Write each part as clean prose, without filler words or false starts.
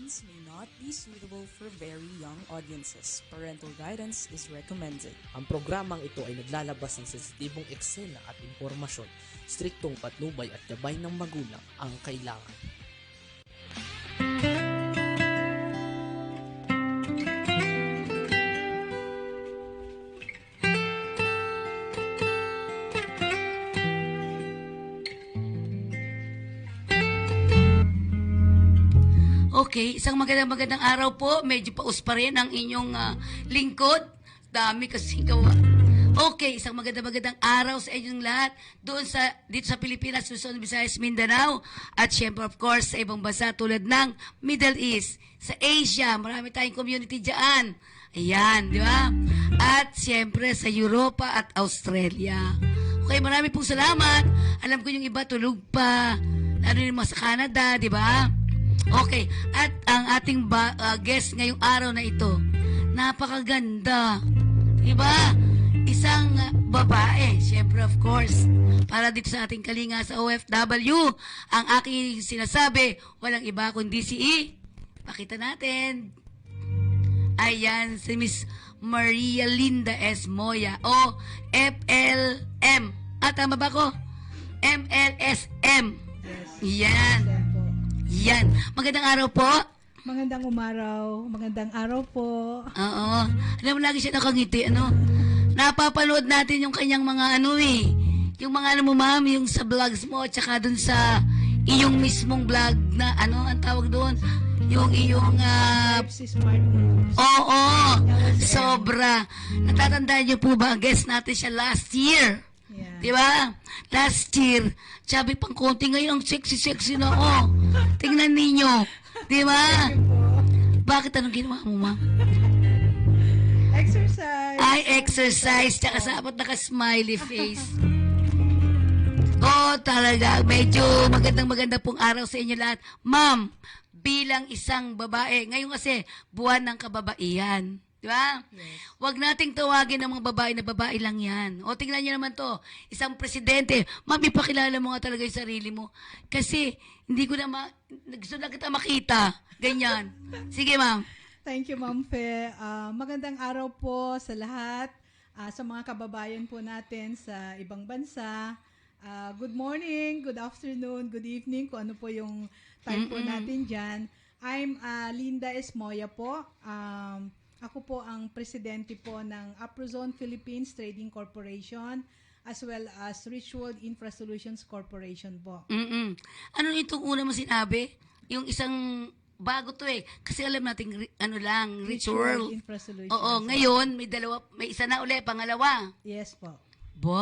scenes may not be suitable for very young audiences. Parental guidance is recommended. Ang programang ito ay naglalabas ng sensitibong eksena at impormasyon. Striktong patnubay at gabay ng magulang ang kailangan. Okay, isang magandang araw po. Medyo paus pa rin ang inyong lingkod. Dami kasi gawa. Okay, isang magandang araw sa inyong lahat dito sa Pilipinas, Luzon, Visayas, Mindanao at syempre of course sa ibang bansa tulad ng Middle East, sa Asia, marami tayong community diyan. Ayan, di ba? At syempre sa Europa at Australia. Okay, marami pong salamat. Alam ko yung iba tulog pa. Lalo yung mga sa Canada, di ba? Okay, at ang ating guest ngayong araw na ito, napakaganda. Diba? Isang babae, syempre of course, para dito sa ating kalinga sa OFW, ang aking sinasabi, walang iba kundi si pakita natin. Ayan, si Miss Maria Linda S. Moya o FLM. Tama ba ko? MLSM. Yes. Yan. Yan. Magandang araw po. Magandang umaraw. Magandang araw po. Oo. Alam mo, lagi siya nakangiti, Napapanood natin yung kanyang mga yung mga mo, ma'am, yung sa vlogs mo, tsaka dun sa iyong mismong vlog na, ang tawag doon? Yung iyong, Si Smart Moves. oo. Sobra. Natatandaan niyo po ba, guest natin siya last year? Yeah. Diba? Last year, sabi pang konti, ngayon ang sexy na, Tingnan ninyo. Diba? Bakit anong ginawa mo, ma'am? Exercise. Ay, exercise. Tsaka sapat naka-smiley face. Talaga. Medyo maganda pong araw sa inyo lahat. Ma'am, bilang isang babae, ngayon kasi buwan ng kababaihan. Di ba? Yes. Huwag nating tawagin ng mga babae na babae lang yan. Tingnan niyo naman to. Isang presidente. Ma'am, ipakilala mo nga talaga yung sarili mo. Kasi, hindi ko na gusto na kita makita. Ganyan. Sige, ma'am. Thank you, Ma'am Fe. Magandang araw po sa lahat, sa mga kababayan po natin sa ibang bansa. Good morning, good afternoon, good evening, kung ano po yung time po natin dyan. I'm Linda S. Moya po. Ako po ang presidente po ng Aprozone Philippines Trading Corporation as well as Ritual Infra Solutions Corporation po. Ano itong una mo sinabi? Yung isang bago to Kasi alam natin, ritual. Infra Solutions. Oo, ngayon, may isa na uli, pangalawa. Yes po.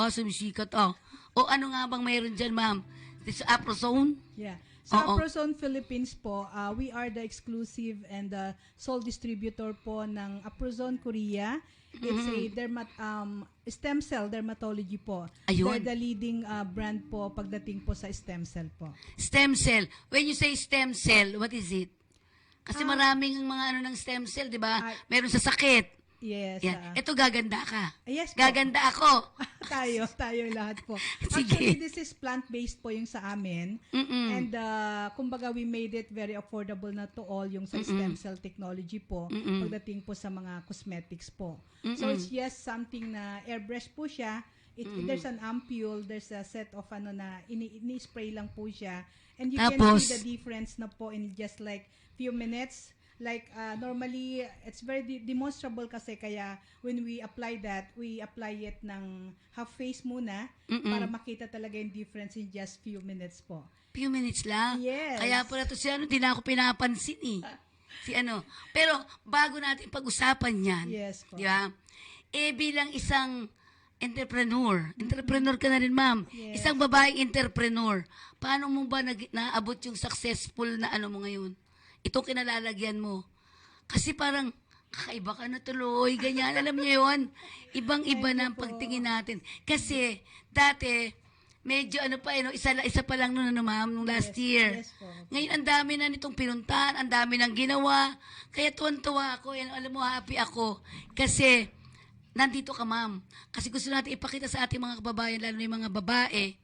Sumisikat ano nga bang mayroon dyan, ma'am? This Aprozone? Yeah. Sa Oo. Aprozone Philippines po, we are the exclusive and the sole distributor po ng Aprozone Korea. It's a stem cell dermatology po. Ayun. They're the leading brand po pagdating po sa stem cell po. Stem cell. When you say stem cell, what is it? Kasi maraming mga ng stem cell, di ba? Meron sa sakit. Yes. Yan. Ito, gaganda ka. Yes po. Gaganda ako. tayo lahat po. Sige. Actually, this is plant-based po yung sa amin. And kumbaga, we made it very affordable na to all yung sa stem cell technology po pagdating po sa mga cosmetics po. So, it's just something na airbrush po siya. There's an ampule, there's a set of na ini-spray lang po siya. And you can see the difference na po in just like few minutes. Like, normally, it's very demonstrable kasi kaya when we apply that, we apply it ng half face muna para makita talaga yung difference in just few minutes po. Few minutes lang? Yes. Kaya pala to di na ako pinapansin Pero, bago natin pag-usapan yan, Yes po. di ba? Bilang isang entrepreneur ka na rin, ma'am. Yes. Isang babaeng entrepreneur, paano mo ba naabot yung successful na mo ngayon? Itong kinalalagyan mo. Kasi parang, kakaiba ka na tuloy, ganyan. Alam niyo yun? Ibang-iba na ang pagtingin natin. Kasi, dati, medyo isa pa lang noon, ma'am, nung last year. Yes po. Ngayon, ang dami na nitong pinuntahan, ang dami nang ginawa. Kaya tuwan-tuwa ako. Alam mo, happy ako. Kasi, nandito ka, ma'am. Kasi gusto natin ipakita sa ating mga kababayan, lalo na yung mga babae,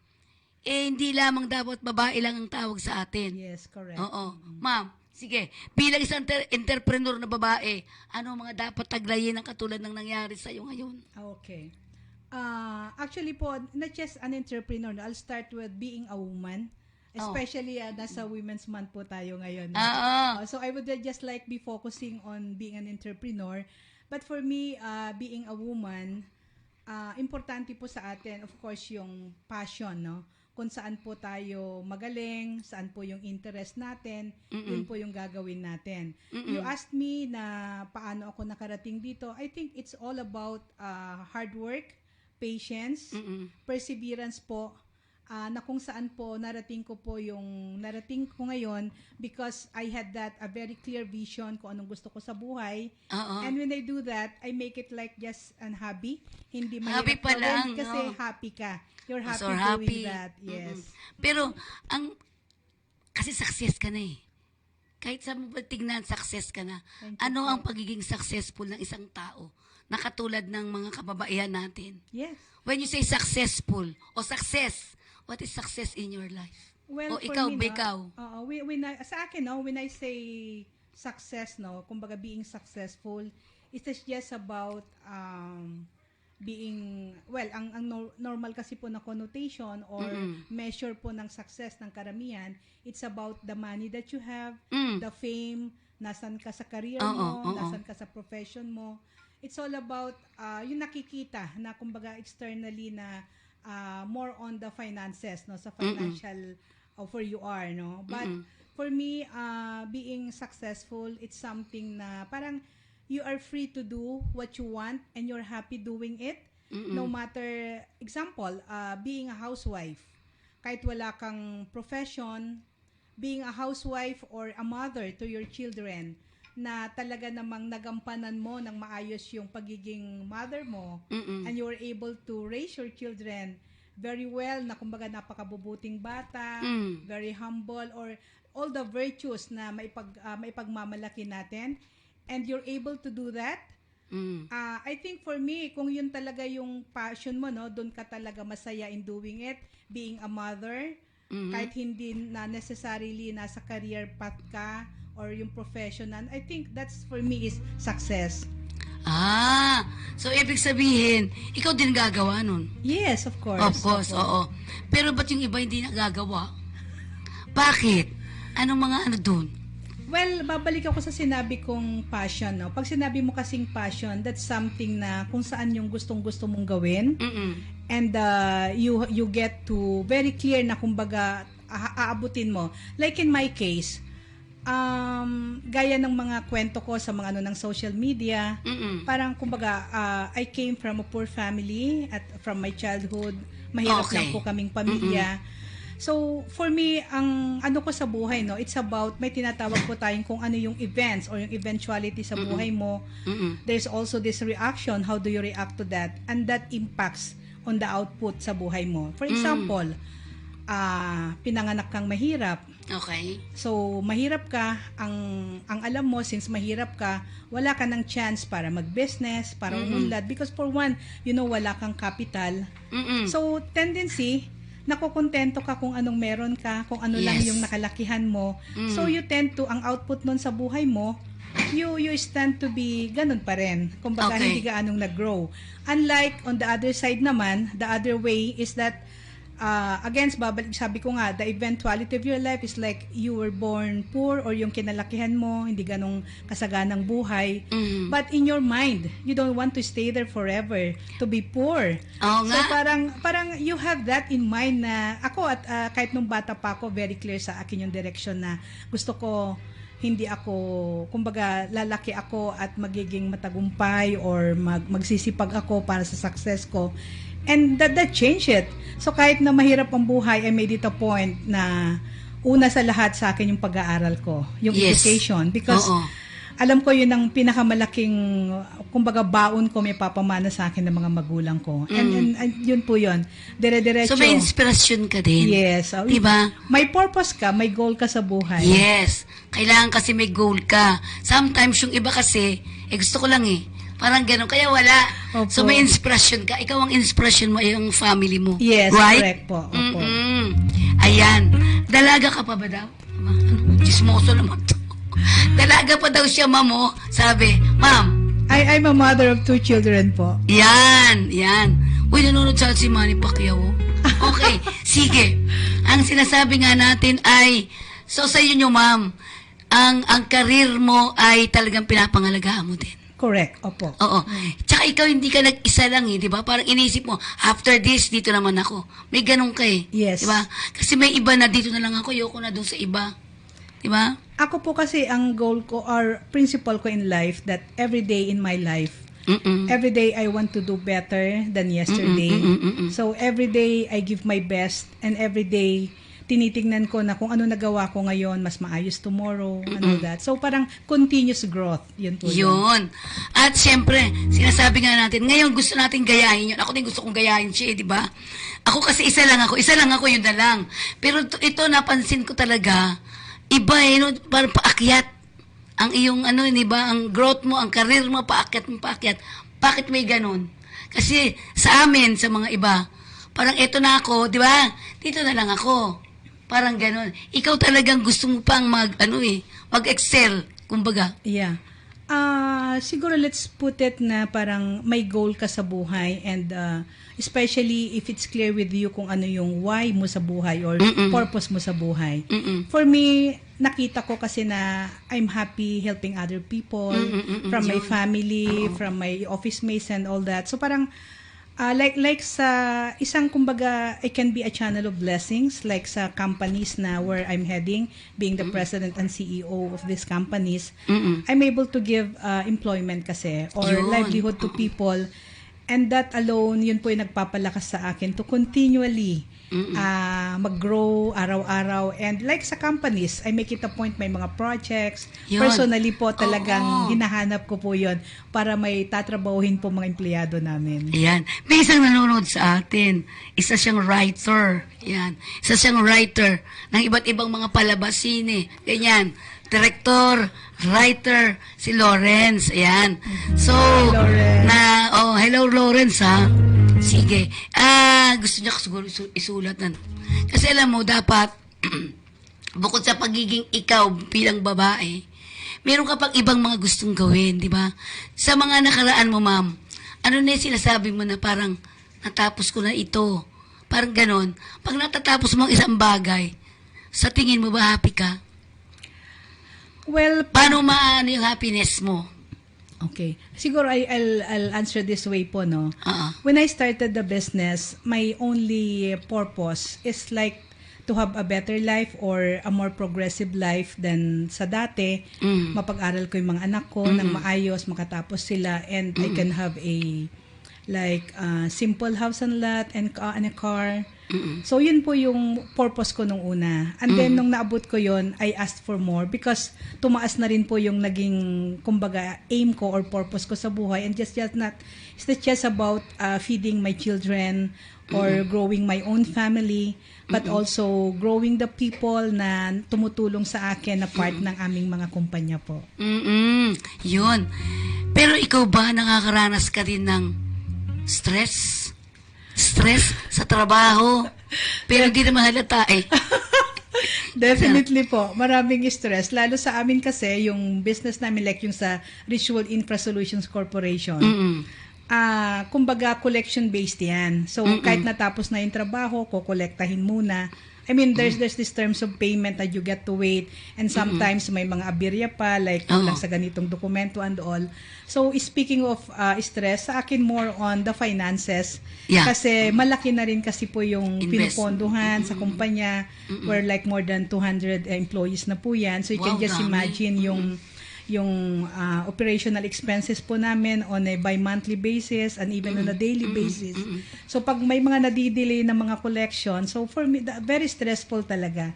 hindi lamang dapat babae lang ang tawag sa atin. Yes, correct. Oo. Ma'am, Sige, bilang isang entrepreneur na babae, ano ang mga dapat taglayin ng katulad ng nangyari sa iyo ngayon? Okay. Actually po, not just an entrepreneur. No? I'll start with being a woman. Especially nasa Women's Month po tayo ngayon. No? So I would just like be focusing on being an entrepreneur. But for me, being a woman, importante po sa atin, of course, yung passion, no? Kung saan po tayo magaling, saan po yung interest natin, yun po yung gagawin natin. You asked me na paano ako nakarating dito. I think it's all about hard work, patience, perseverance po, na kung saan po narating ko ngayon because I had a very clear vision kung anong gusto ko sa buhay. And when I do that, I make it like just an hobby. Hindi mahirap Happy pa lang, kasi no? happy ka. You're happy So doing happy. that. Yes. Pero, kasi success ka na eh. Kahit sa mo tignan, success ka na. Thank you Ano po. ang pagiging successful ng isang tao na katulad ng mga kababaihan natin? Yes. When you say successful o success, what is success in your life? Well, O for ikaw, me, ikaw. sa akin, no, when I say success, no, kumbaga being successful, it is just about being, well, ang normal kasi po na connotation or measure po ng success ng karamihan, it's about the money that you have, the fame, nasan ka sa career mo, nasan ka sa profession mo. It's all about yung nakikita na kumbaga externally na more on the finances, no, sa financial of where you are, no. But for me, being successful, it's something na parang you are free to do what you want and you're happy doing it. No matter, example, being a housewife. Kahit wala kang profession, being a housewife or a mother to your children, na talaga namang nagampanan mo ng maayos yung pagiging mother mo, and you were able to raise your children very well, na kumbaga napakabubuting bata, very humble, or all the virtues na maipagmamalaki natin, and you're able to do that. I think for me, kung yun talaga yung passion mo, no, doon ka talaga masaya in doing it, being a mother, kahit hindi na necessarily nasa career path ka or yung professional, I think that's for me is success. So ibig sabihin, ikaw din gagawa nun? Yes, of course. Of course, oo. Pero ba't yung iba hindi nagagawa? Bakit? Anong mga dun? Well, babalik ako sa sinabi kong passion, no? Pag sinabi mo kasing passion, that's something na kung saan yung gustong-gusto mong gawin. And you get to very clear na kumbaga aabutin mo. Like in my case, gaya ng mga kwento ko sa mga ng social media, parang kumbaga I came from a poor family at from my childhood. Mahirap lang po kaming pamilya. So, for me, ang ano ko sa buhay, no, it's about, may tinatawag po tayong kung ano yung events or yung eventuality sa buhay mo. There's also this reaction, how do you react to that? And that impacts on the output sa buhay mo. For example, pinanganak kang mahirap. Okay. So, mahirap ka, ang alam mo, since mahirap ka, wala ka ng chance para mag-business, para umunlad. Because for one, wala kang capital. So, tendency, nakokontento ka kung anong meron ka, kung ano lang yung nakalakihan mo. So you tend to, ang output nun sa buhay mo, you stand to be ganun pa rin. Kumbaga hindi ka anong nag-grow. Unlike on the other side naman, the other way is that against babalik, sabi ko nga, the eventuality of your life is like you were born poor or yung kinalakihan mo, hindi ganong kasaganang buhay. But in your mind, you don't want to stay there forever, to be poor. So parang you have that in mind na ako at kahit nung bata pa ako, very clear sa akin yung direction na gusto ko hindi ako, kumbaga, lalaki ako at magiging matagumpay or magsisipag ako para sa success ko. And that changed it. So kahit na mahirap ang buhay, I made it a point na una sa lahat sa akin yung pag-aaral ko, yung education. Because alam ko yun ang pinakamalaking, kumbaga, baon ko may papamana sa akin ng mga magulang ko. And yun po yun. Dire-diretso. So may inspirasyon ka din. Yes. So, diba? May purpose ka, may goal ka sa buhay. Yes. Kailangan kasi may goal ka. Sometimes yung iba kasi, gusto ko lang parang gano'n. Kaya wala. Opo. So may inspirasyon ka. Ikaw ang inspirasyon mo, yung family mo. Yes, right? correct po. Opo. Ayan. Dalaga ka pa ba daw? Chismoso naman to. Dalaga pa daw siya, ma'am, oh. Sabi, ma'am, I'm a mother of 2 children po. yan. Uy, nanonood sa si Manny Pacquiao. Okay, sige. Ang sinasabi nga natin ay, so sa inyo, ma'am, ang karir mo ay talagang pinapangalagaan mo din. Correct, opo. Oo. Tsaka ikaw hindi ka nag-isa lang di ba? Parang inisip mo, after this, dito naman ako. May ganun ka Yes. Di ba? Kasi may iba na dito na lang ako, ayoko na doon sa iba. Di ba? Ako po kasi ang goal ko or principle ko in life that every day in my life, every day I want to do better than yesterday. So every day I give my best and every day tinitingnan ko na kung ano nagawa ko ngayon, mas maayos tomorrow, that. So parang continuous growth, yun po. Yun. At syempre, sinasabi nga natin, ngayon gusto natin gayahin yun. Ako din gusto kong gayahin siya, di ba? Ako kasi isa lang ako, yun na lang. Pero ito napansin ko talaga, iba no? Parang paakyat. Ang iyong di ba, ang growth mo, ang career mo, paakyat. Bakit may ganun? Kasi sa amin, sa mga iba, parang eto na ako, di ba? Dito na lang ako. Parang ganun. Ikaw talagang gusto mo pang mag-excel, kumbaga. Yeah. Siguro let's put it na parang may goal ka sa buhay and especially if it's clear with you kung ano yung why mo sa buhay or purpose mo sa buhay. For me, nakita ko kasi na I'm happy helping other people from my family, from my office mates and all that. So parang like sa isang kumbaga I can be a channel of blessings like sa companies na where I'm heading, being the president and CEO of these companies. I'm able to give employment kasi or livelihood to people, and that alone yun po yung nagpapalakas sa akin to continually mag-grow araw-araw. And like sa companies, I make it a point, may mga projects. Yun. Personally po talagang hinahanap ko po yun para may tatrabahuhin po mga empleyado namin. Ayan. May isang nanonood sa atin. Isa siyang writer. Ayan. Isa siyang writer ng iba't ibang mga palabas, sine. Ganyan. Director, writer, si Lawrence. Ayan. So, hello Lawrence ha. Sige. Gusto niya siguro isulat na. Kasi alam mo, dapat, bukod sa pagiging ikaw bilang babae, meron ka pang ibang mga gustong gawin, di ba? Sa mga nakaraan mo, ma'am, ano na yung sinasabi mo na parang, natapos ko na ito. Parang ganon. Pag natatapos mo ang isang bagay, sa tingin mo ba happy ka? Well, paano maano yung happiness mo? Okay. Siguro I'll answer this way po, no? When I started the business, my only purpose is like to have a better life or a more progressive life than sa dati. Mapag-aral ko yung mga anak ko ng maayos, makatapos sila, and I can have a simple house and lot and a car. So yun po yung purpose ko nung una. And then nung naabot ko yun, I asked for more because tumaas na rin po yung naging kumbaga aim ko or purpose ko sa buhay, and it's not just about feeding my children or growing my own family, but also growing the people na tumutulong sa akin na part ng aming mga kumpanya po. Yun. Pero ikaw ba nakakaranas ka din ng stress sa trabaho, pero hindi naman halata Definitely po, maraming stress. Lalo sa amin kasi, yung business namin, like yung sa Ritual Infra Solutions Corporation, kumbaga collection-based yan. So, kahit natapos na yung trabaho, kukolektahin muna. I mean, there's this terms of payment that you get to wait, and sometimes may mga abirya pa, like lang sa ganitong dokumento and all. So, speaking of stress, sa akin more on the finances. Yeah. Kasi malaki na rin kasi po yung pinupondohan sa kumpanya, where like more than 200 employees na po yan. So, you can just imagine yung operational expenses po namin on a bi-monthly basis and even on a daily basis. So, pag may mga nadidelay na mga collection, so for me, very stressful talaga.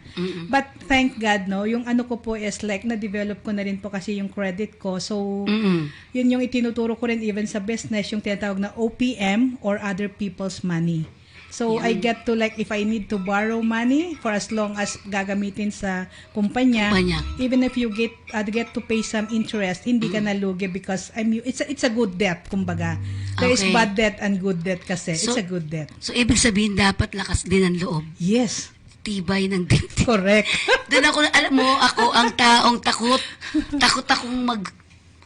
But thank God, no, yung ano ko po is like, na-develop ko na rin po kasi yung credit ko. So, yun yung itinuturo ko rin even sa business, yung tinatawag na OPM or other people's money. So, I get to like, if I need to borrow money for as long as gagamitin sa kumpanya, even if you get to pay some interest, hindi ka nalugi because it's a good debt, kumbaga. There is bad debt and good debt kasi. So, it's a good debt. So, ibig sabihin, dapat lakas din ang loob. Yes. tibay ng dibdib. Correct. Doon ako, alam mo, ako ang taong takot. Takot akong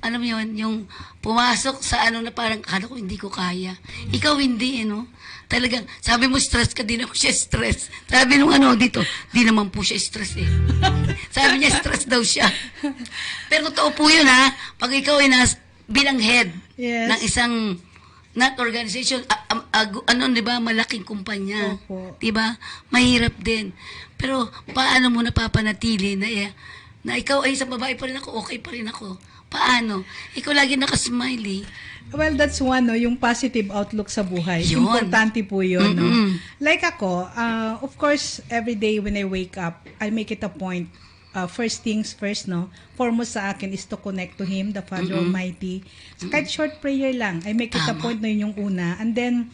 alam mo yun, yung pumasok sa ano na parang, ko hindi ko kaya. Ikaw hindi, Talagang, sabi mo stress ka, di naman siya stress. Sabi nung dito, di naman po siya stress eh. Sabi niya, stress daw siya. Pero totoo po yun ha, pag ikaw ay bilang head ng isang, not organization, di ba, malaking kumpanya. Opo. Di ba? Mahirap din. Pero, paano mo napapanatili na ikaw ay isang babae pa rin ako, okay pa rin ako? Paano? Ikaw lagi nakasmile eh. Well, that's one, yung positive outlook sa buhay. Yun. Importante po yun, Like ako, of course, every day when I wake up, I make it a point, first things first, foremost sa akin is to connect to Him, the Father Almighty. So, kahit short prayer lang, I make it a point na yun yung una. And then,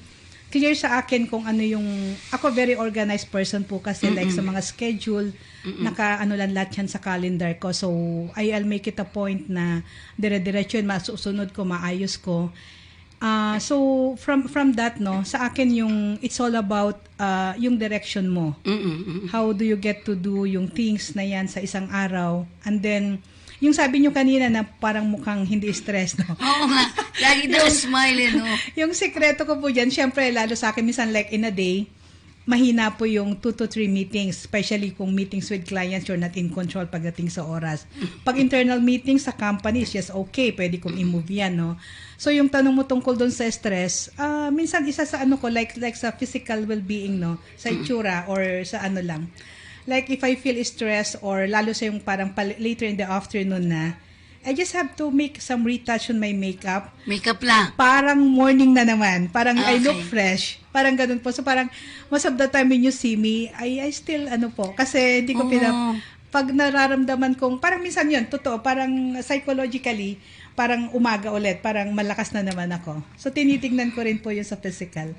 clear sa akin kung ano yung, ako very organized person po kasi like sa mga schedule, lang lahat yan sa calendar ko. So, I'll make it a point na dire-diretso yun, masusunod ko, maayos ko. So, from that, sa akin yung, it's all about yung direction mo. How do you get to do yung things na yan sa isang araw? And then, yung sabi nyo kanina na parang mukhang hindi stress, Oo nga, lagi daw smile, Yung sekreto ko po dyan, syempre, lalo sa akin, minsan like in a day, mahina po yung 2 to 3 meetings, especially kung meetings with clients, you're not in control pagdating sa oras. Pag internal meetings sa companies, yes, okay, pwede kong i-move yan, So, yung tanong mo tungkol doon sa stress, minsan isa sa like sa physical well-being, sa itsura or sa lang. Like, if I feel stress or lalo sa yung parang later in the afternoon na, I just have to make some retouch on my makeup. Makeup lang. Parang morning na naman. Parang I Okay. look fresh. Parang ganun po. So, parang most of the time when you see me, I still, kasi hindi ko pag nararamdaman kong, parang minsan yun, totoo, parang psychologically, parang umaga ulit, parang malakas na naman ako. So, tinitingnan ko rin po yun sa physical.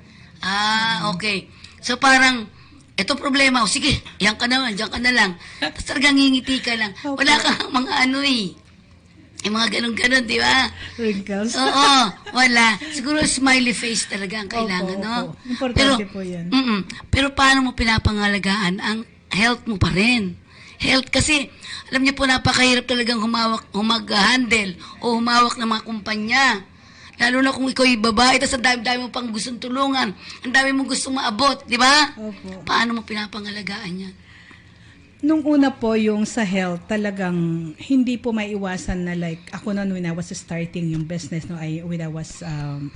Okay. So, parang, ito problema. O sige, yan ka naman, dyan ka na lang. Tapos talagang ngingiti ka lang. Okay. Wala kang mga yung mga ganun-ganun, di ba? Wrinkles. Oo, wala. Siguro smiley face talaga ang kailangan, Opo. Importante po yan. Pero paano mo pinapangalagaan ang health mo pa rin? Health kasi, alam niyo po, napakahirap talagang humag-handle o humawak ng mga kumpanya. Lalo na kung ikaw ay babae, tapos ang dami-dami mo pang gustong tulungan, ang dami mo gustong maabot, di ba? Opo. Paano mo pinapangalagaan yan? Nung una po, yung sa health, talagang hindi po maiwasan na like, ako noon when I was starting yung business, when I was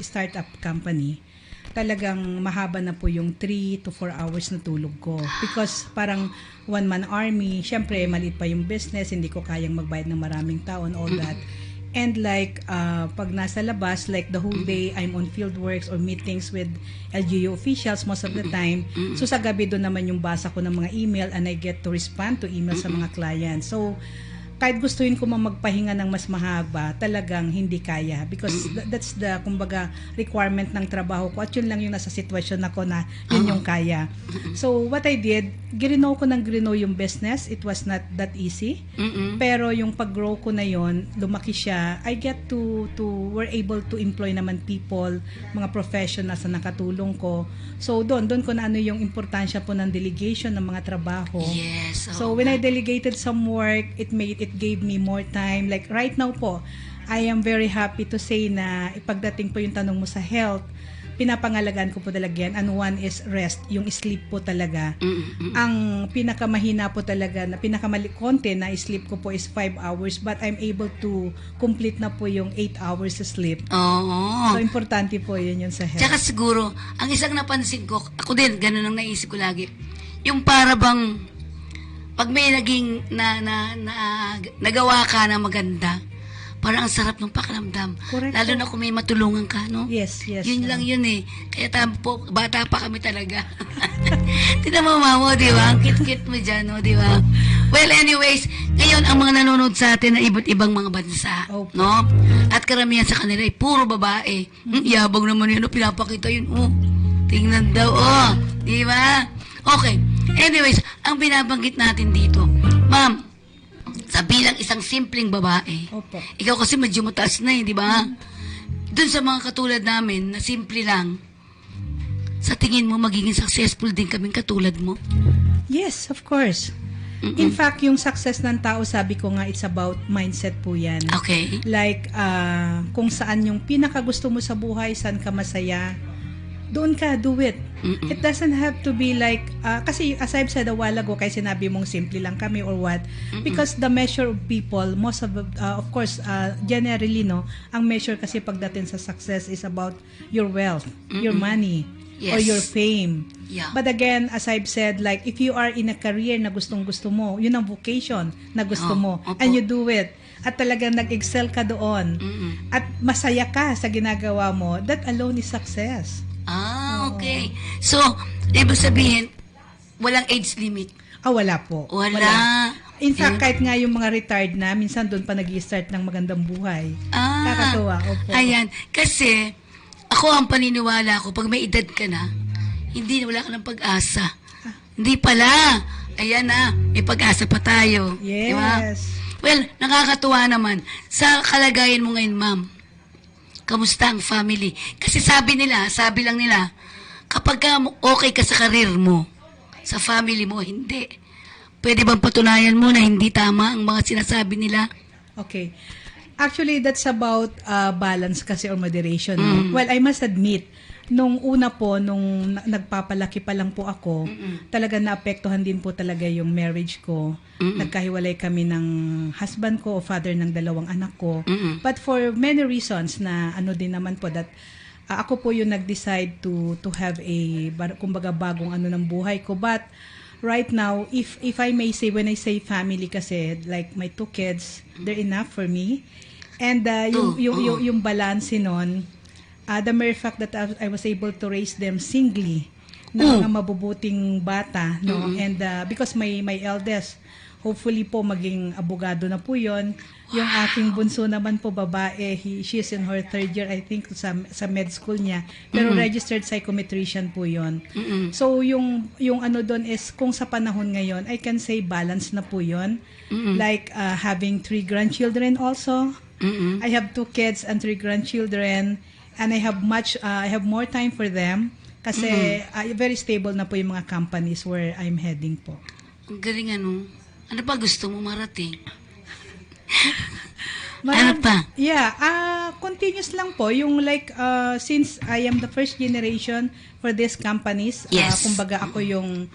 startup company, talagang mahaba na po yung 3 to 4 hours na tulog ko. Because parang one-man army, syempre maliit pa yung business, hindi ko kayang magbayad ng maraming tao and all that. And like, pag nasa labas, like the whole day, I'm on field works or meetings with LGU officials most of the time. So sa gabi doon naman yung basa ko ng mga email and I get to respond to email sa mga clients. So kahit gustuin ko magpahinga ng mas mahaba, talagang hindi kaya. Because that's the, kumbaga, requirement ng trabaho ko. At yun lang yung nasa sitwasyon ako na yun yung kaya. So, what I did, girinaw ko ng girinaw yung business. It was not that easy. Pero yung pag-grow ko na yun, lumaki siya. I get we're able to employ naman people, mga professionals na nakatulong ko. So, doon ko na ano yung importansya po ng delegation ng mga trabaho. Yes. So, when I delegated some work, it gave me more time. Like right now po, I am very happy to say na ipagdating po yung tanong mo sa health, pinapangalagaan ko po talaga yan. And one is rest, yung sleep po talaga. Ang pinakamahina po talaga, na konti na sleep ko po is 5 hours, but I'm able to complete na po yung 8 hours sleep. Oo. So, importante po yun sa health. Tsaka siguro, ang isang napansin ko, ako din, ganun ang naisip ko lagi, yung para bang, pag may naging nagawa ka na maganda, parang ang sarap ng pakiramdam. Correct. Lalo na kung may matulungan ka, no? Yes. Yun lang yun eh. Kaya bata pa kami talaga. Tignan mo, mamo, di ba? Ang kit-kit mo dyan, no? Di ba? Well, anyways, ngayon ang mga nanonood sa atin na iba't ibang mga bansa, no? At karamihan sa kanila ay puro babae. Yabang naman yun, no? Pinapakita yun, tingnan daw, di ba? Okay. Anyways, ang binabanggit natin dito, ma'am, sa bilang isang simpleng babae, Opo. ikaw kasi medyo mataas na di ba? Doon sa mga katulad namin, na simple lang, sa tingin mo, magiging successful din kaming katulad mo? Yes, of course. In fact, yung success ng tao, sabi ko nga, it's about mindset po yan. Okay. Like, kung saan yung pinakagusto mo sa buhay, saan ka masaya, doon ka, do it. It doesn't have to be like, kasi as I've said a while ago, kaya sinabi mong simple lang kami or what, because the measure of people, most of course, generally, no, ang measure kasi pagdating sa success is about your wealth, your money, or Yes. your fame. Yeah. But again, as I've said, like, if you are in a career na gustong-gusto mo, yun ang vocation na gusto mo, opo. and you do it, at talagang nag-excel ka doon, at masaya ka sa ginagawa mo, that alone is success. Okay. So, ibig sabihin, walang age limit. Wala po. Wala. In fact, kahit nga yung mga retired na, minsan doon pa nag-i-start ng magandang buhay. Kakatuwa, opo. Ayan. Kasi, ako ang paniniwala ko, pag may edad ka na, wala ka ng pag-asa. Hindi pala. Ayan na, may pag-asa pa tayo. Yes. Di ba? Well, nakakatuwa naman. Sa kalagayan mo ngayon, ma'am, kamusta ang family? Kasi sabi lang nila, kapag okay ka sa karir mo, sa family mo, hindi. Pwede bang patunayan mo na hindi tama ang mga sinasabi nila? Okay. Actually, that's about balance kasi or moderation. No? Well, I must admit, nung una po, nung nagpapalaki pa lang po ako, talaga naapektuhan din po talaga yung marriage ko. Nagkahiwalay kami ng husband ko o father ng 2 anak ko. But for many reasons na ano din naman po that ako po yung nag-decide to have kumbaga bagong ano ng buhay ko. But right now, if I may say, when I say family kasi, like my 2 kids, they're enough for me. And yung balance nun, the mere fact that I was able to raise them singly na mga mabubuting bata, no? And because my eldest, hopefully po maging abogado na po yon. Yung aking bunso naman po babae, she's in her 3rd year, I think, sa med school niya. Pero registered psychometrician po yon. So yung ano doon is, kung sa panahon ngayon, I can say balance na po yon. Like having 3 grandchildren also. I have 2 kids and 3 grandchildren. And I have more time for them kasi very stable na po yung mga companies where I'm heading po. Ang galing ano. Ano pa gusto mo marating? Ano pa? Yeah, continuous lang po. Yung like, since I am the first generation for these companies, Yes. kumbaga ako yung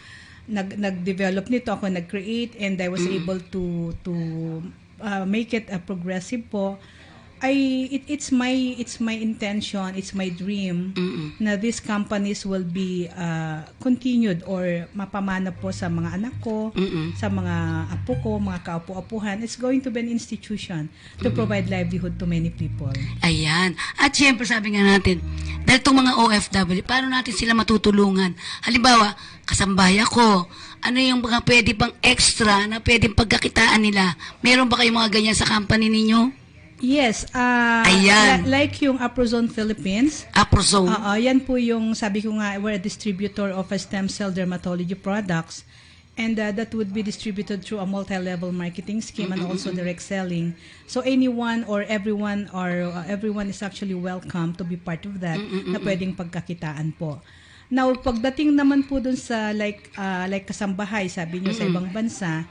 nag-develop nito, ako nag-create, and I was able to make it a progressive po. It's my intention, it's my dream na these companies will be continued or mapamana po sa mga anak ko, sa mga apo ko, mga kaapu-apuhan. It's going to be an institution to provide livelihood to many people. Ayan. At syempre sabi nga natin, dahil itong mga OFW, paano natin sila matutulungan? Halimbawa, kasambahay ako, ano yung mga pwede pang extra na pwedeng pagkakitaan nila? Meron ba kayong mga ganyan sa company ninyo? Yes, Ayan. like yung Aprozone Philippines. Aprozone. Yan po yung, sabi ko nga, we're a distributor of a stem cell dermatology products. And that would be distributed through a multi-level marketing scheme and also direct selling. So anyone or everyone is actually welcome to be part of that na pwedeng pagkakitaan po. Now, pagdating naman po dun sa like kasambahay, sabi niyo sa ibang bansa,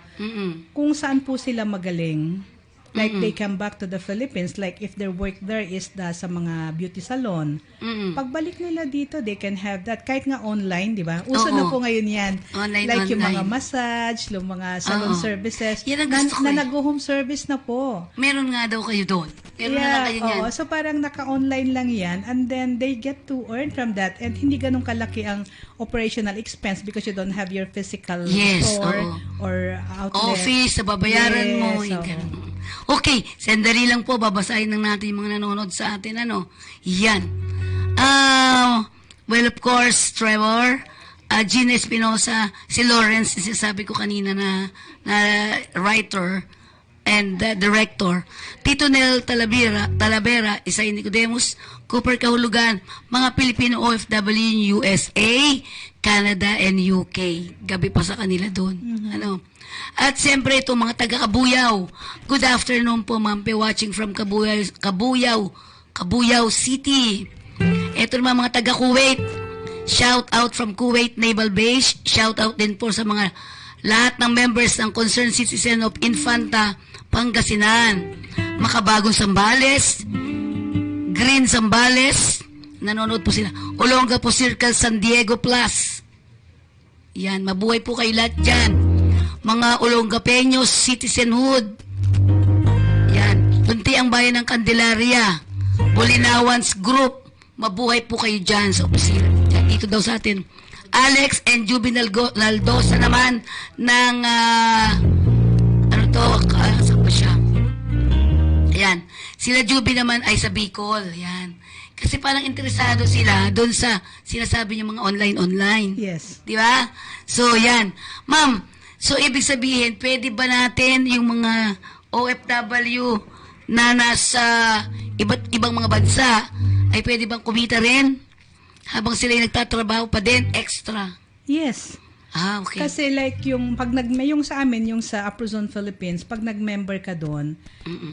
kung saan po sila magaling, like they come back to the Philippines, like if their work there is sa mga beauty salon, pagbalik nila dito, they can have that kahit nga online, di ba? Uso na po ngayon yan. Like yung mga massage, yung mga salon services, Yan ang gusto ko na nag-home service na po. Meron nga daw kayo doon. Meron na kayo yan. So parang naka-online lang yan, and then they get to earn from that, and hindi ganun kalaki ang operational expense because you don't have your physical store or outlet. Office, babayaran mo. Yung ganun. Okay, sandali lang po, babasahin lang natin yung mga nanonood sa atin. Yan. Well, of course, Trevor, Gina Espinosa, si Lawrence, sabi ko kanina na writer and director. Tito Nel Talavera, Isay Nicodemus, Cooper Kahulugan, mga Pilipino OFW in USA, Canada, and UK. Gabi pa sa kanila doon. At siyempre itong mga taga-Kabuyaw. Good afternoon po, Ma'am Pe, watching from Kabuyaw City. Ito naman mga taga-Kuwait. Shout out from Kuwait Naval Base. Shout out din po sa mga lahat ng members ng Concerned Citizen of Infanta, Pangasinan. Makabagong Sambales, Green Sambales, nanonood po sila. Olonga po Circle San Diego Plus. Yan, mabuhay po kayo lahat dyan. Mga Olongapeños, Citizenhood. Yan, Tunti ang Bayan ng Candelaria. Bolinawans Group. Mabuhay po kayo dyan sa opisina. Dito daw sa atin. Alex and Juvenal Naldosa naman ng saan ba siya? Ayan. Sila Juby naman ay sa Bicol. Ayan. Kasi parang interesado sila doon sa sinasabi niyo mga online. Yes. Di ba? So, yan. Ma'am, so ibig sabihin, pwede ba natin yung mga OFW na nasa iba't ibang mga bansa ay pwede bang kumita rin? Habang sila yung nagtatrabaho pa din, extra. Yes. Okay. Kasi like yung pag yung sa amin, yung sa Aprozone Philippines, pag nag-member ka doon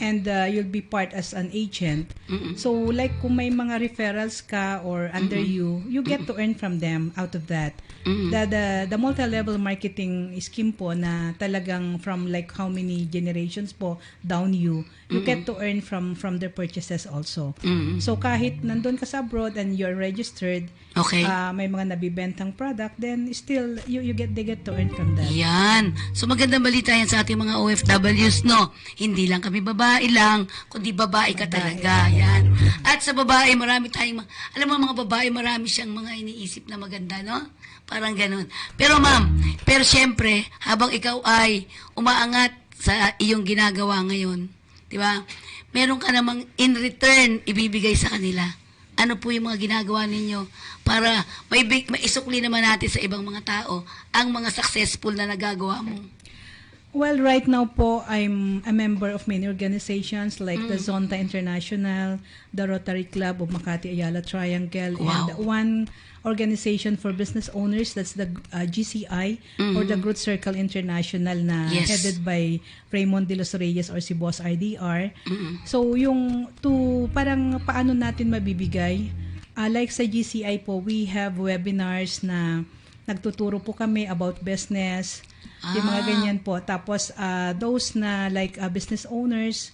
and you'll be part as an agent. So like kung may mga referrals ka or under you get to earn from them out of that. The multi-level marketing scheme po na talagang from like how many generations po down you get to earn from their purchases also. So kahit nandun ka sa abroad and you're registered, okay. May mga nabibentang product, then still they get to earn from that. Yan. So magandang balita yan sa ating mga OFWs, no? Hindi lang kami babae lang, kundi babae ka talaga. Yan. At sa babae, marami tayong, alam mo mga babae, marami siyang mga iniisip na maganda, no? Parang ganun. Pero ma'am, syempre, habang ikaw ay umaangat sa iyong ginagawa ngayon, di ba? Meron ka namang in return ibibigay sa kanila. Ano po yung mga ginagawa ninyo para maisukli naman natin sa ibang mga tao ang mga successful na nagagawa mo? Well, right now po, I'm a member of many organizations like the Zonta International, the Rotary Club of Makati Ayala Triangle, and one organization for business owners, that's the GCI, or the Growth Circle International na headed by Raymond de los Reyes or si Boss RDR. So yung parang paano natin mabibigay, like sa GCI po, we have webinars na nagtuturo po kami about business, yung mga ganyan po. Tapos those na like business owners,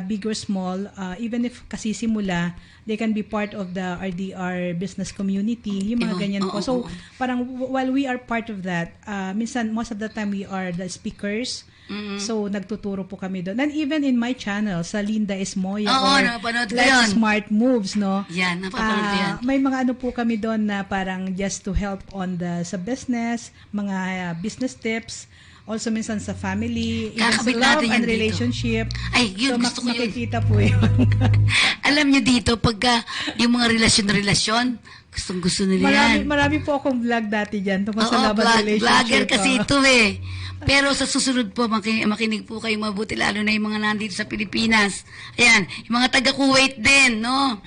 big or small, even if kasisimula, they can be part of the RDR business community, yung mga ganyan po. So, parang while we are part of that, minsan, most of the time, we are the speakers. So, nagtuturo po kami doon. And even in my channel, sa Linda Esmoya or Like Smart Moves, no? Yan, napapanood ko yan. May mga ano po kami doon na parang just to help on sa business, mga business tips, also minsan sa family, even sa love and relationship. Ay, yun, so, gusto ko yun. makikita po yun. Alam nyo dito, pagka yung mga relasyon, gustong-gusto nila yan. Marami po akong vlog dati dyan tungkol sa love and relationship. Vlogger kasi ito eh. Pero sa susunod po, makinig po kayong mabuti, lalo na yung mga nandito sa Pilipinas. Ayan, yung mga taga-Kuwait din, no?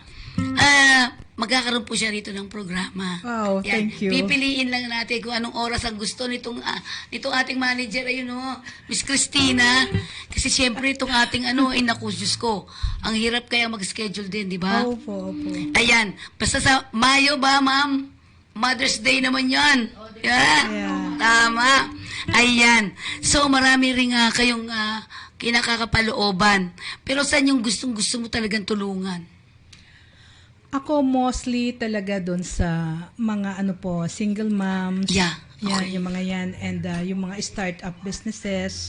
Magkakaroon po siya rito ng programa. Wow, thank you. Pipiliin lang natin kung anong oras ang gusto nitong ating manager, ayun o, Miss Christina. Kasi siyempre itong ating naku, Diyos ko, ang hirap kaya mag-schedule din, di ba? Opo. Ayan, basta sa Mayo ba, ma'am? Mother's Day naman yan. Yeah. Tama. Ayan. So, marami rin kayong kinakakapalooban. Pero saan yung gustong-gusto mo talagang tulungan? Ako mostly talaga doon sa mga single moms. Yeah. Okay. Yung mga yan and yung mga startup businesses.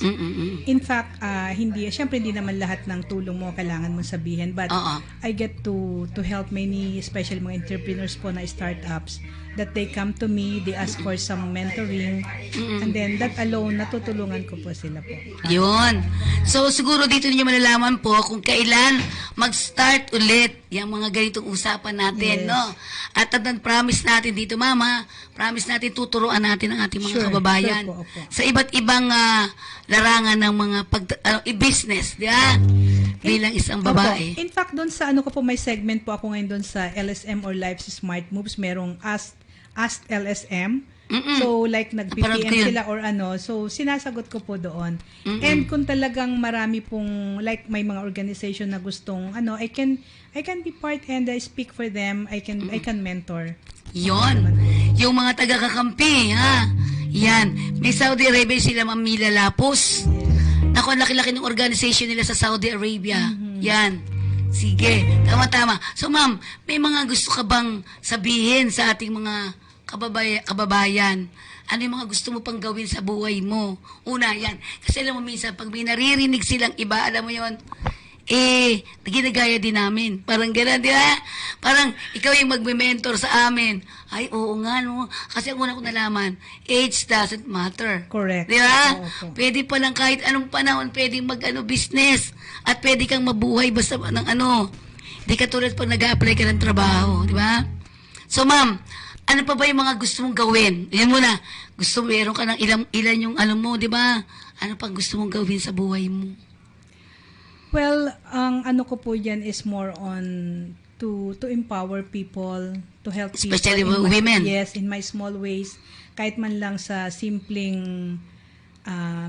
In fact, syempre hindi naman lahat ng tulong mo kailangan mong sabihin, but I get to help many, especially mga entrepreneurs po na startups, that they come to me, they ask for some mentoring, and then that alone, natutulungan ko po sila po. Yun. So, siguro dito niyo malalaman po kung kailan mag-start ulit yung mga ganitong usapan natin, no? At promise natin dito, Mama, promise natin tuturuan natin ang ating mga kababayan sa iba't ibang larangan ng mga business, di ba? Bilang isang babae. In fact, doon sa ko po, may segment po ako ngayon doon sa LSM or Life's Smart Moves, merong Ask LSM. So, like, nag-PPM sila or so, sinasagot ko po doon. And kung talagang marami pong, like, may mga organization na gustong, I can be part and I speak for them. I can mentor. Yon. yung mga taga-kakampi, ha? Yan. May Saudi Arabia sila, Ma'am Mila Lapos. Naku, ang laki-laki ng organization nila sa Saudi Arabia. Yan. Sige. Tama-tama. So, ma'am, may mga gusto ka bang sabihin sa ating mga kababayan? Ano yung mga gusto mo pang gawin sa buhay mo? Una, yan. Kasi alam mo, minsan, pag may naririnig silang iba, alam mo yon, ginagaya din namin. Parang gano'n, di ba? Parang ikaw yung magme-mentor sa amin. Ay, oo nga, no? Kasi ang una ko nalaman, age doesn't matter. Correct. Di ba? Oo. Pwede pa lang kahit anong panahon, pwedeng business. At pwede kang mabuhay basta ng ano. Di katulad pag nag-a-apply ka ng trabaho. Di ba? So, ma'am, ano pa ba yung mga gusto mong gawin? Yan muna. Meron ka ng ilan yung alam mo, di ba? Ano pang gusto mong gawin sa buhay mo? Well, ang ano ko po dyan is more on to empower people, to help people. Especially in women. Yes, in my small ways. Kahit man lang sa simpleng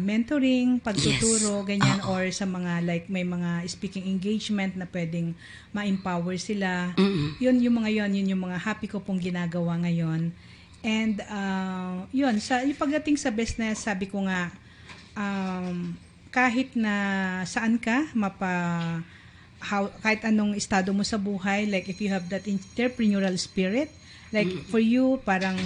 mentoring, pagtuturo, ganyan, or sa mga like may mga speaking engagement na pwedeng ma-empower sila. Yun yung mga happy ko pong ginagawa ngayon. And yun, yung pagdating sa business, sabi ko nga, kahit na saan ka, kahit anong estado mo sa buhay, like if you have that entrepreneurial spirit, like for you, parang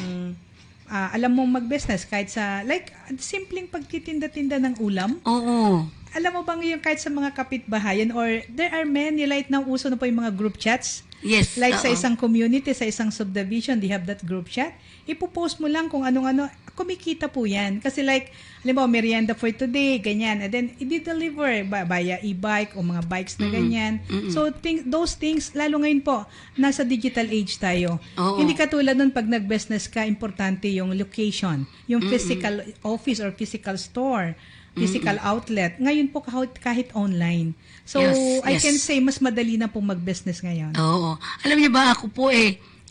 alam mo mag-business, kahit sa, like, simpleng pagtitinda-tinda ng ulam. Oo. Alam mo bang yung kahit sa mga kapitbahayan, or there are many, like, now uso na po yung mga group chats. Yes. Like sa isang community, sa isang subdivision, they have that group chat. Ipopost mo lang kung anong-ano, kumikita po yan. Kasi like, alam mo, merienda for today, ganyan. And then, i-deliver via e-bike o mga bikes na ganyan. So, those things, lalo ngayon po, nasa digital age tayo. Oo. Hindi katulad nun pag nag-business ka, importante yung location, yung physical office or physical store, physical outlet. Ngayon po kahit online. So, I can say, mas madali na pong mag-business ngayon. Oo. Alam niyo ba, ako po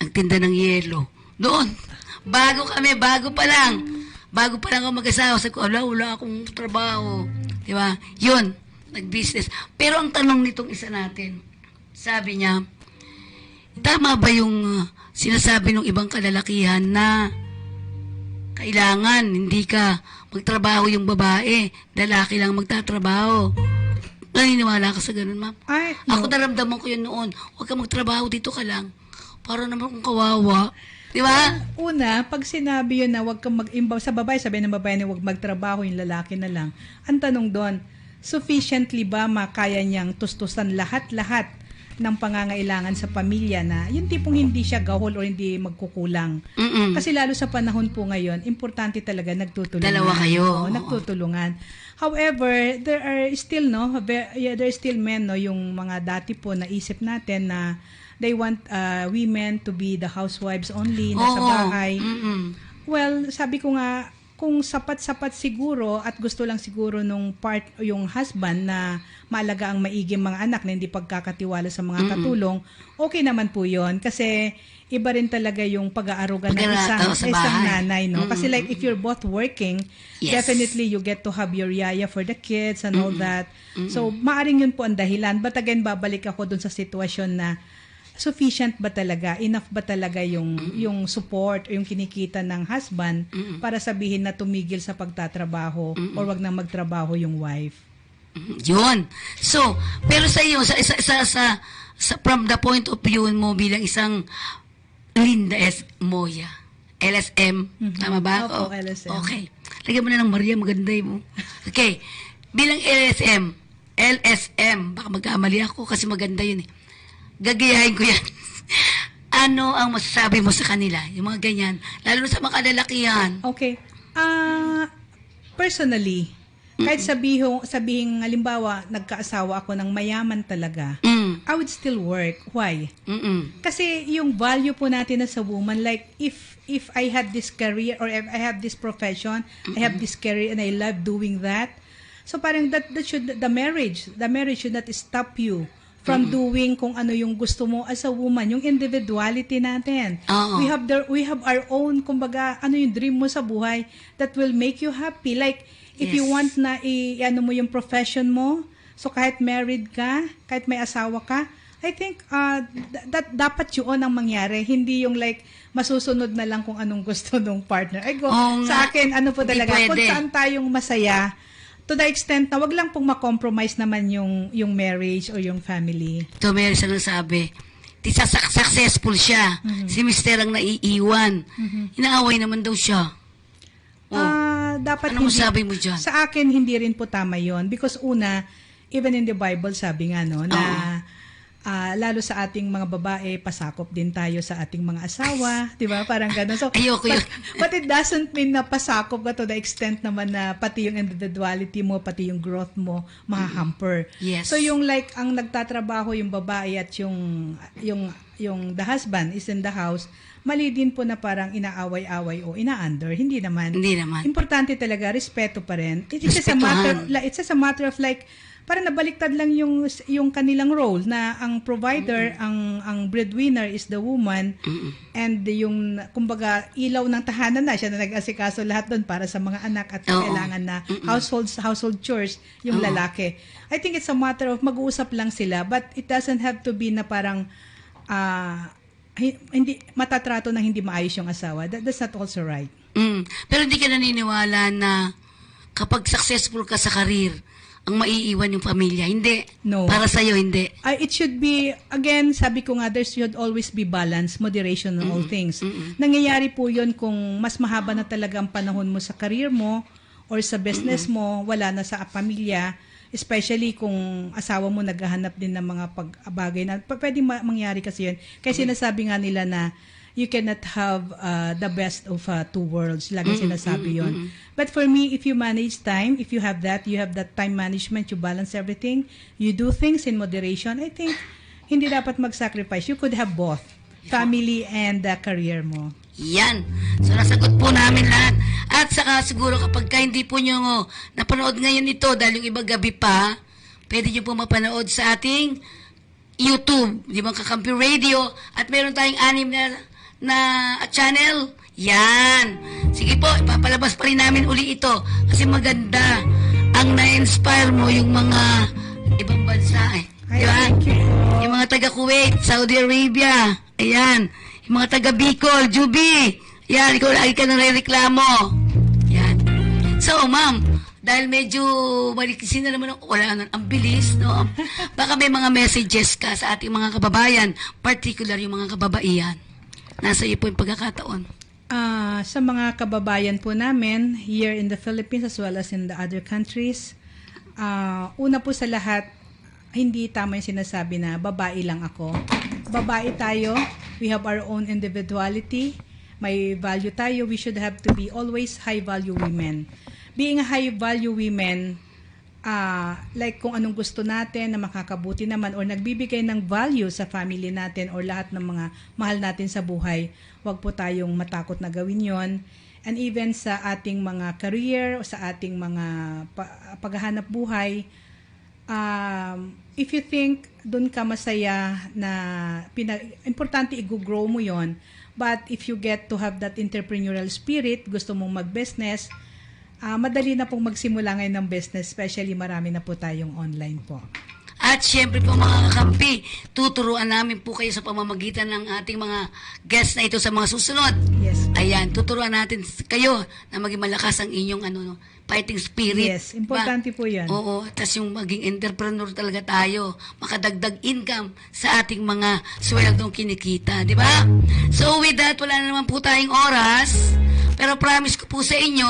nagtinda ng yelo. Doon. Bago pa lang ako mag-asawa, sabi ko, wala akong trabaho. Di ba? Yun, nag-business. Pero ang tanong nitong isa natin, sabi niya, tama ba yung sinasabi ng ibang kalalakihan na kailangan hindi ka magtrabaho yung babae, lalaki lang magtatrabaho? Naniniwala ka sa ganun, ma'am? Ay, no. Ako naramdaman ko yun noon. Huwag ka magtrabaho, dito ka lang. Para naman kung kawawa. Di ba? Una, pag sinabi yun na huwag kang mag-imbaw sa babae, sabi ng babae na huwag magtrabaho, yung lalaki na lang. Ang tanong doon, sufficiently ba makaya niyang tustusan lahat-lahat ng pangangailangan sa pamilya na yung tipong hindi siya gahol o hindi magkukulang. Kasi lalo sa panahon po ngayon, importante talaga nagtutulungan. Dalawa kayo. Oo, nagtutulungan. However, there are still men yung mga dati po na isip natin na they want women to be the housewives only na sa bahay. Well, sabi ko nga, kung sapat-sapat siguro at gusto lang siguro nung yung husband na maalaga ang maiging mga anak na hindi pagkakatiwala sa mga katulong, okay naman po yun. Kasi iba rin talaga yung pag-aaruga ng isang nanay. No? Kasi like if you're both working, definitely you get to have your yaya for the kids and all that. So maaring yun po ang dahilan. But again, babalik ako dun sa sitwasyon na sufficient ba talaga, enough ba talaga yung support o yung kinikita ng husband para sabihin na tumigil sa pagtatrabaho or wag na magtrabaho yung wife. Yun. So, pero sa iyo, sa from the point of view mo bilang isang Linda S. Moya, LSM, tama ba? Opo, LSM. Okay. Lagyan mo na ng Maria, maganda mo. Okay. Bilang LSM, baka magkamali ako kasi maganda yun gagayahin ko yan. Ano ang masasabi mo sa kanila? Yung mga ganyan. Lalo sa mga kalalakihan. Okay. Personally, kahit sabihin halimbawa, nagkaasawa ako ng mayaman talaga, I would still work. Why? Kasi yung value po natin as a woman, like if I had this career or if I have this profession, I have this career and I love doing that, so parang the marriage should not stop you from doing kung ano yung gusto mo as a woman, yung individuality natin. We have our own, kumbaga, ano yung dream mo sa buhay that will make you happy. Like, if you want na ano mo yung profession mo, so kahit married ka, kahit may asawa ka, I think that dapat yun ang mangyari, hindi yung like masusunod na lang kung anong gusto ng partner. Ay go, sa akin ano po Hindi talaga, kung pwede. saan tayong masaya, to the extent na wag lang pong ma-compromise naman yung marriage o yung family. Ito, meron siya nagsabi, successful siya. Si Mister ang naiiwan. Inaaway naman daw siya. Dapat Ano hindi, masabi mo dyan? Sa akin, hindi rin po tama yon. Because una, even in the Bible, sabi nga no, na lalo sa ating mga babae, pasakop din tayo sa ating mga asawa, di ba? Parang gano'n. So, Ayoko yun. but it doesn't mean na pasakop ka to the extent naman na pati yung individuality mo, pati yung growth mo, mahahamper. Yes. So, yung like, ang nagtatrabaho yung babae at yung the husband is in the house, mali din po na parang inaaway-away o ina-under. Hindi naman. Hindi naman. Importante talaga, respeto pa rin. It's just a matter of like, parang nabaliktad lang yung kanilang role na ang provider, ang breadwinner is the woman, and yung kumbaga ilaw ng tahanan na siya na nag-asikaso lahat doon para sa mga anak at kailangan na household chores yung lalaki. I think it's a matter of mag-uusap lang sila, but it doesn't have to be na parang hindi matatrato ng hindi maayos yung asawa. That's not also right. Pero hindi ka naniniwala na kapag successful ka sa career, ang maiiwan yung pamilya. Hindi. No. Para sa'yo, hindi. It should be, again, sabi ko nga, there should always be balance, moderation on all things. Nangyayari po yun kung mas mahaba na talaga ang panahon mo sa career mo or sa business mo, wala na sa pamilya, especially kung asawa mo naghahanap din ng mga pagbagay na pwedeng mangyari kasi yun. Kasi sinasabi nga nila na you cannot have the best of two worlds. Lagi sinasabi yun. But for me, if you manage time, if you have that time management, you balance everything, you do things in moderation, I think hindi dapat mag-sacrifice. You could have both, family and career mo. Yan. So, nasagot po namin lahat. At saka siguro kapag hindi po nyo napanood ngayon ito dahil yung ibang gabi pa, pwede nyo po mapanood sa ating YouTube, di ba, Kakampi Radio, at meron tayong 6 na channel. Yan. Sige po, ipapalabas pa rin namin uli ito kasi maganda ang na-inspire mo yung mga ibang bansa eh. Di ba? Yung mga taga Kuwait, Saudi Arabia, ayan. Yung mga taga Bicol, Juby, yan, ikaw lagi ka nare-reklamo. Yan. So, ma'am, dahil medyo malikisin na naman, wala na, ang bilis, no? Baka may mga messages ka sa ating mga kababayan, particular yung mga kababaihan. Nasa iyo po yung pagkakataon. Sa mga kababayan po namin here in the Philippines as well as in the other countries, una po sa lahat, hindi tama yung sinasabi na babae lang ako. Babae tayo, we have our own individuality, may value tayo, we should have to be always high value women. Being a high value women, like kung anong gusto natin na makakabuti naman or nagbibigay ng value sa family natin or lahat ng mga mahal natin sa buhay, wag po tayong matakot na gawin yon. And even sa ating mga career o sa ating mga paghahanap buhay, if you think doon ka masaya na importante i-grow mo yon, but if you get to have that entrepreneurial spirit, gusto mong mag-business, madali na pong magsimula ngayon ng business, especially marami na po tayong online po. At syempre po mga kakampi, tuturuan namin po kayo sa pamamagitan ng ating mga guests na ito sa mga susunod. Yes. Ayan, tuturuan natin kayo na maging malakas ang inyong fighting spirit. Yes, importante po yan. Oo, tas yung maging entrepreneur talaga tayo, makadagdag income sa ating mga sweldong kinikita, di ba? So with that, wala na naman po tayong oras, pero promise ko po sa inyo,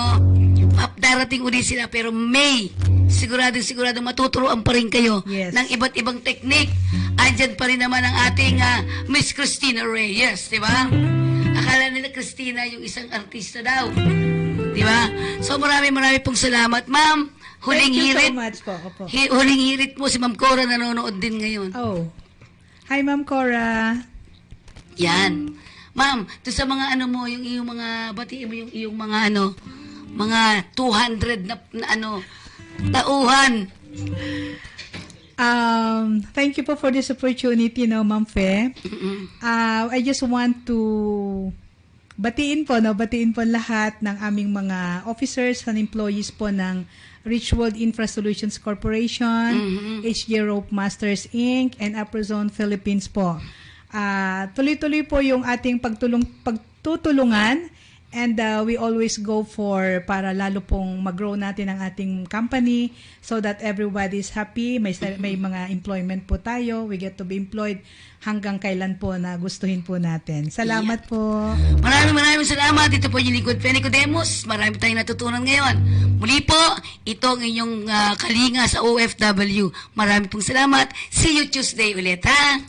darating uli sila, pero May, sigurado matuturuan pa rin kayo ng iba't ibang teknik. Andyan pa rin naman ang ating Miss Christina Reyes, di ba? Akala nila Christina yung isang artista daw. Di ba? So marami pong salamat, ma'am. Thank you so much po. Opo. Huling hirit mo si Ma'am Cora nanonood din ngayon. Oh. Hi, Ma'am Cora. Yan. Ma'am, to sa mga mo, yung iyong mga, batiin mo yung iyong mga mga 200 na tauhan. Thank you po for this opportunity, Ma'am Fe. I just want to batiin po lahat ng aming mga officers and employees po ng Rich World Infra Solutions Corporation, HJ Rope Masters Inc., and Upperzone Philippines po. Tuloy-tuloy po yung ating pagtutulungan, and we always go for para lalo pong mag-grow natin ang ating company so that everybody is happy. May mga employment po tayo. We get to be employed hanggang kailan po na gustuhin po natin. Salamat po. Maraming salamat. Ito po yung lingkod Penny Codemos. Marami tayong natutunan ngayon. Muli po, ito ang inyong kalinga sa OFW. Marami pong salamat. See you Tuesday ulit, ha?